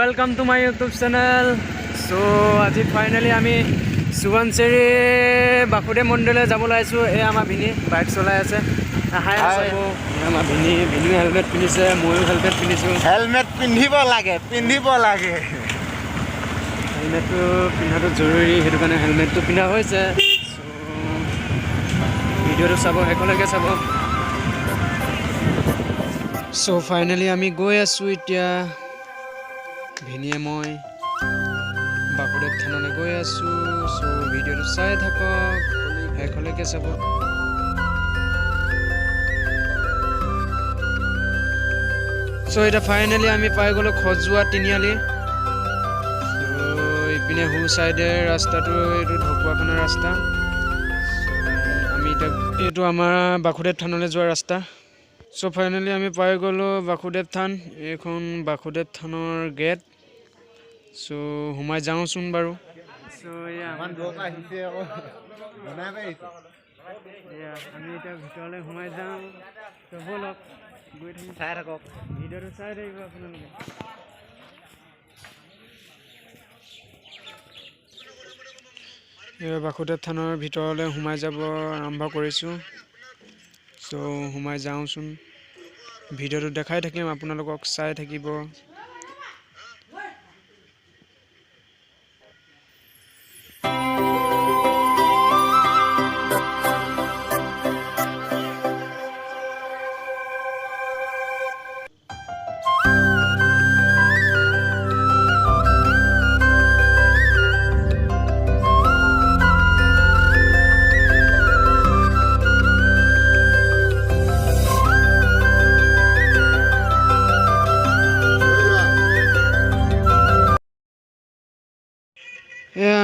Welcome to my YouTube channel. So আজি finally আমি সুবনচেৰি বাসুদেৱ মন্দিৰলৈ যাব লাইছো। এই আমাৰ ভিনি বাইক চলাই আছে। হাই আছে আমাৰ ভিনি হেলমেট পিন্ধিছে, ময়ো হেলমেট পিন্ধিছো। হেলমেট পিন্ধিব লাগে হেলমেটটো পিন্ধাটো জৰুৰী, সেইটো কাৰণে হেলমেটটো পিন্ধা হৈছে। ভিডিঅ'টো চাব, শেষলৈকে চাব। সো ফাইনালি আমি গৈ আছো এতিয়া, ভিনিয়ে মই বাসুদেৱ থানলৈ গৈ আছো। সো ভিডিঅ'টো চাই থাকক, শেষলৈকে চাব। সো এতিয়া ফাইনেলি আমি পাই গ'লো খজুৱা তিনিআলি। ইপিনে সু চাইডে ৰাস্তাটো এইটো ঢকুৱাখানাৰ ৰাস্তা। আমি এতিয়া এইটো আমাৰ বাসুদেৱ থানলৈ যোৱা ৰাস্তা। সো ফাইনেলি আমি পাই গ'লো বাসুদেৱ থান। এইখন বাসুদেৱ থানৰ গেট। সো সোমাই যাওঁচোন বাৰু। সো আমি এতিয়া ভিতৰলৈ সোমাই যাওঁ। ব'লক গৈ থাকি চাই থাকক, ভিডিঅ'টো চাই থাকিব আপোনালোকে। বাসুদেৱ থানৰ ভিতৰলৈ সোমাই যাব আৰম্ভ কৰিছোঁ। সো সোমাই যাওঁচোন, ভিডিঅ'টো দেখাই থাকিম, আপোনালোকক চাই থাকিব।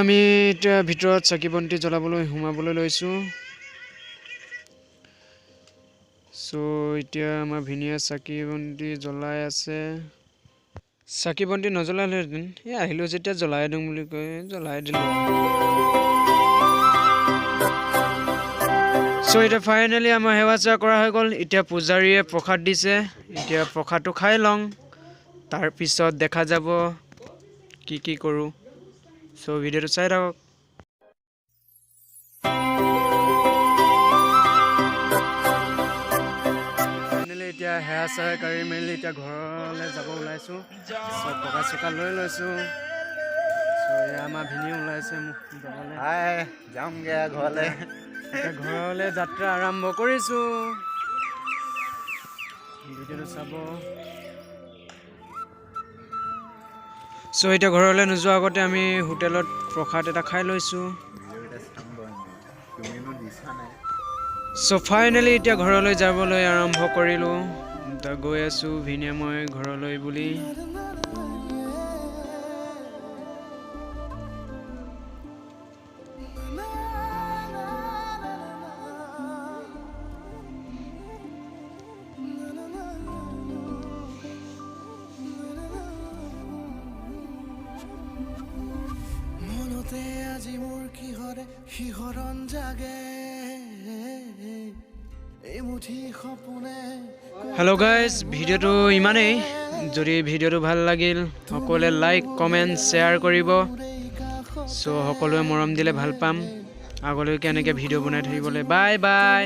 আমি এতিয়া ভিতৰত চাকি বন্তি জ্বলাবলৈ সোমাবলৈ লৈছোঁ। সো এতিয়া আমাৰ ভিনিয়ে চাকি বন্তি জ্বলাই আছে। চাকি বন্তি নজ্বলালেহেঁতেন, আহিলোঁ যেতিয়া জ্বলাই দিওঁ বুলি কৈ জ্বলাই দিলোঁ। সো এতিয়া ফাইনেলি আমাৰ সেৱা চেৱা কৰা হৈ গ'ল। এতিয়া পূজাৰীয়ে প্ৰসাদ দিছে, এতিয়া প্ৰসাদটো খাই লওঁ, তাৰপিছত দেখা যাব কি কৰোঁ। সো ভিডিঅ'টো চাই থাকক। ফাইনেলি এতিয়া সেৱা চেৱা কৰি মেলি এতিয়া ঘৰলৈ যাব ওলাইছোঁ। চব টকা চকা লৈ লৈছোঁ। সো এয়া আমাৰ ভিনিও ওলাইছে মোক যাবলৈ। যামগৈ ঘৰলৈ। এতিয়া ঘৰলৈ যাত্ৰা আৰম্ভ কৰিছোঁ। ভিডিঅ'টো চাব। সো এতিয়া ঘৰলৈ নোযোৱাৰ আগতে আমি হোটেলত প্ৰসাদ এটা খাই লৈছোঁ। সো ফাইনেলি এতিয়া ঘৰলৈ যাবলৈ আৰম্ভ কৰিলোঁ। গৈ আছোঁ ভিনিয়ে মই ঘৰলৈ বুলি। আজি মোৰ কিহৰে শিহৰণ জাগে এই মুঠি সপোনে। হেল্ল' গাইজ, ভিডিঅ'টো ইমানেই। যদি ভিডিঅ'টো ভাল লাগিল সকলোৱে লাইক কমেণ্ট শ্বেয়াৰ কৰিব। সো সকলোৱে মৰম দিলে ভাল পাম আগলৈকে এনেকৈ ভিডিঅ' বনাই থাকিবলৈ। Bye bye.